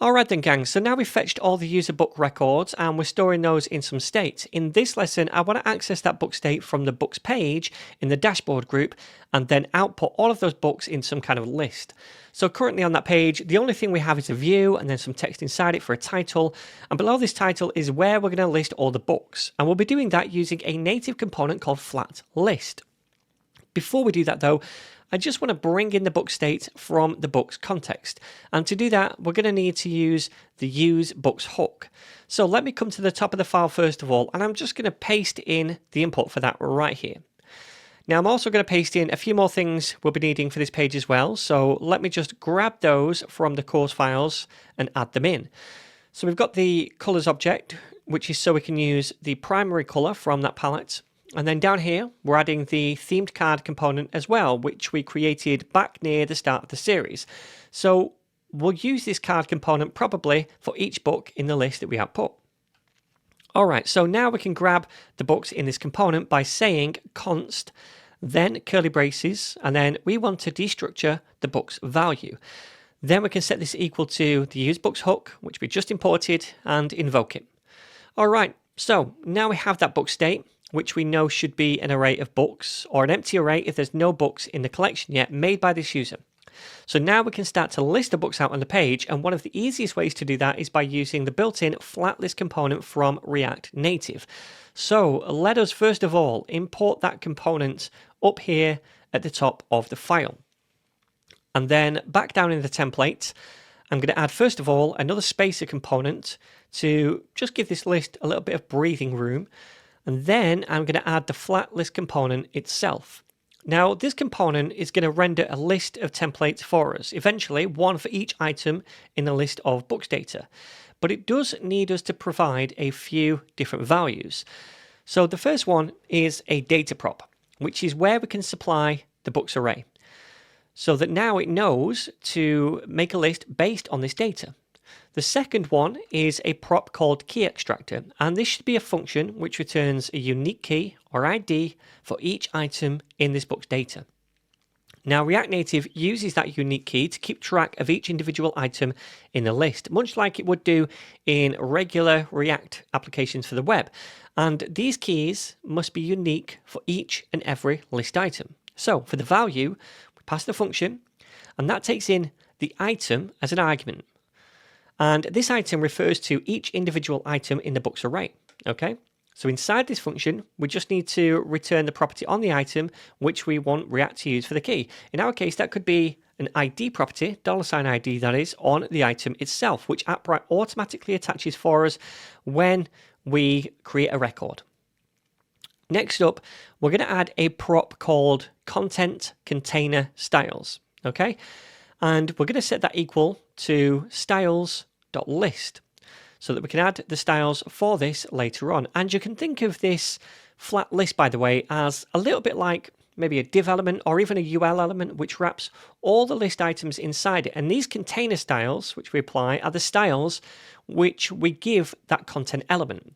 Alright then gang, so now we've fetched all the user book records and we're storing those in some state. In this lesson, I want to access that book state from the books page in the dashboard group and then output all of those books in some kind of list. So currently on that page, the only thing we have is a view and then some text inside it for a title. And below this title is where we're going to list all the books. And we'll be doing that using a native component called FlatList. Before we do that though, I just want to bring in the book state from the books context. And to do that, we're going to need to use the use books hook. So let me come to the top of the file first of all, and I'm just going to paste in the input for that right here. Now I'm also going to paste in a few more things we'll be needing for this page as well. So let me just grab those from the course files and add them in. So we've got the colors object, which is so we can use the primary color from that palette. And then down here, we're adding the themed card component as well, which we created back near the start of the series. So we'll use this card component probably for each book in the list that we output. All right, so now we can grab the books in this component by saying const, then curly braces, and then we want to destructure the book's value. Then we can set this equal to the use books hook, which we just imported, and invoke it. All right, so now we have that book state, which we know should be an array of books, or an empty array if there's no books in the collection yet made by this user. So now we can start to list the books out on the page, and one of the easiest ways to do that is by using the built-in FlatList component from React Native. So let us first of all import that component up here at the top of the file. And then back down in the template, I'm going to add first of all another spacer component to just give this list a little bit of breathing room. And then I'm going to add the FlatList component itself. Now, this component is going to render a list of templates for us, eventually one for each item in the list of books data. But it does need us to provide a few different values. So the first one is a data prop, which is where we can supply the books array, so that now it knows to make a list based on this data. The second one is a prop called key extractor, and this should be a function which returns a unique key or ID for each item in this book's data. Now React Native uses that unique key to keep track of each individual item in the list, much like it would do in regular React applications for the web. And these keys must be unique for each and every list item. So for the value, we pass the function, and that takes in the item as an argument. And this item refers to each individual item in the books array. Okay, so inside this function, we just need to return the property on the item which we want React to use for the key. In our case, that could be an ID property, $ID that is, on the item itself, which Appwrite automatically attaches for us when we create a record. Next up, we're going to add a prop called content container styles. Okay, and we're going to set that equal to styles.list so that we can add the styles for this later on. And you can think of this flat list, by the way, as a little bit like maybe a div element or even a UL element which wraps all the list items inside it. And these container styles, which we apply, are the styles which we give that content element.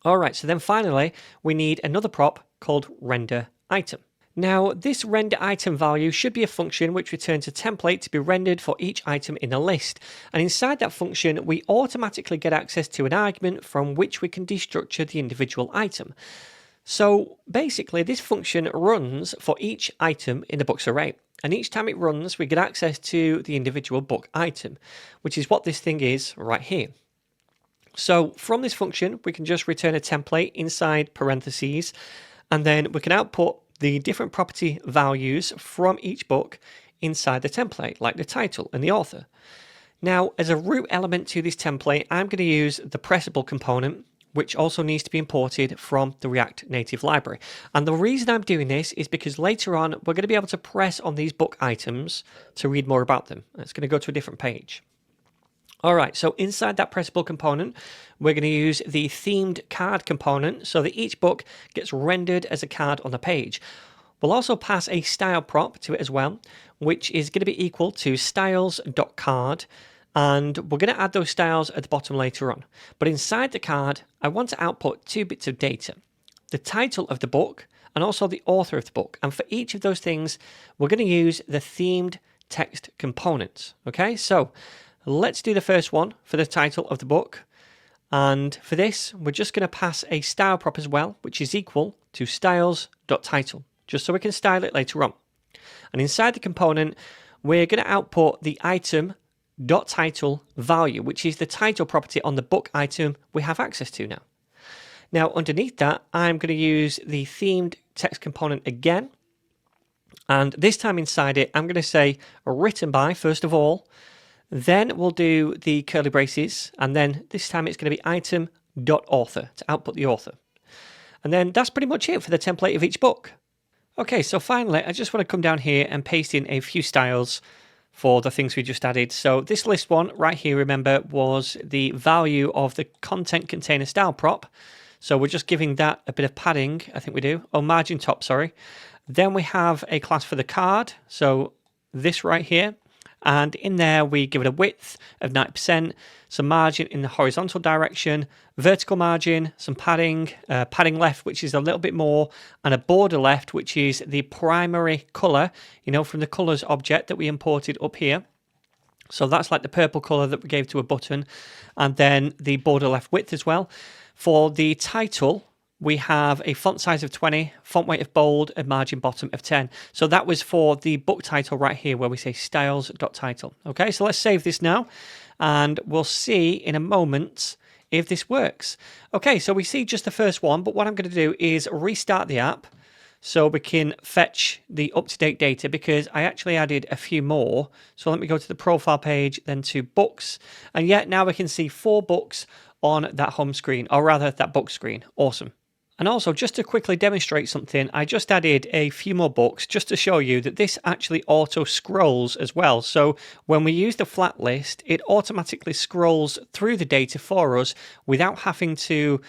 All right, so then finally, we need another prop called render item. Now, this render item value should be a function which returns a template to be rendered for each item in a list. And inside that function, we automatically get access to an argument from which we can destructure the individual item. So basically, this function runs for each item in the books array. And each time it runs, we get access to the individual book item, which is what this thing is right here. So from this function, we can just return a template inside parentheses, and then we can output the different property values from each book inside the template, like the title and the author. Now, as a root element to this template, I'm going to use the pressable component, which also needs to be imported from the React Native library. And the reason I'm doing this is because later on, we're going to be able to press on these book items to read more about them. It's going to go to a different page. All right, so inside that pressable component, we're going to use the themed card component so that each book gets rendered as a card on the page. We'll also pass a style prop to it as well, which is going to be equal to styles.card, and we're going to add those styles at the bottom later on. But inside the card, I want to output 2 bits of data: the title of the book and also the author of the book. And for each of those things, we're going to use the themed text components. Okay, so Let's do the first one for the title of the book. And for this, we're just going to pass a style prop as well, which is equal to styles.title, just so we can style it later on. And inside the component, we're going to output the item.title value, which is the title property on the book item we have access to now. Now, underneath that, I'm going to use the themed text component again. And this time inside it, I'm going to say written by, first of all. Then we'll do the curly braces. And then this time it's going to be item.author to output the author. And then that's pretty much it for the template of each book. Okay, so finally, I just want to come down here and paste in a few styles for the things we just added. So this list one right here, remember, was the value of the content container style prop. So we're just giving that a bit of padding, I think we do. Oh, margin top, sorry. Then we have a class for the card. So this right here. And in there, we give it a width of 90%, some margin in the horizontal direction, vertical margin, some padding, padding left, which is a little bit more, and a border left, which is the primary color, from the colors object that we imported up here. So that's like the purple color that we gave to a button, and then the border left width as well. For the title, we have a font size of 20, font weight of bold, and margin bottom of 10. So that was for the book title right here where we say styles.title. Okay, so let's save this now, and we'll see in a moment if this works. Okay, so we see just the first one, but what I'm going to do is restart the app so we can fetch the up-to-date data, because I actually added a few more. So let me go to the profile page, then to books, and yet now we can see 4 books on that home screen, or rather that book screen. Awesome. And also, just to quickly demonstrate something, I just added a few more books just to show you that this actually auto scrolls as well. So when we use the flat list, it automatically scrolls through the data for us without having to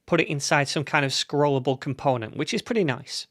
put it inside some kind of scrollable component, which is pretty nice.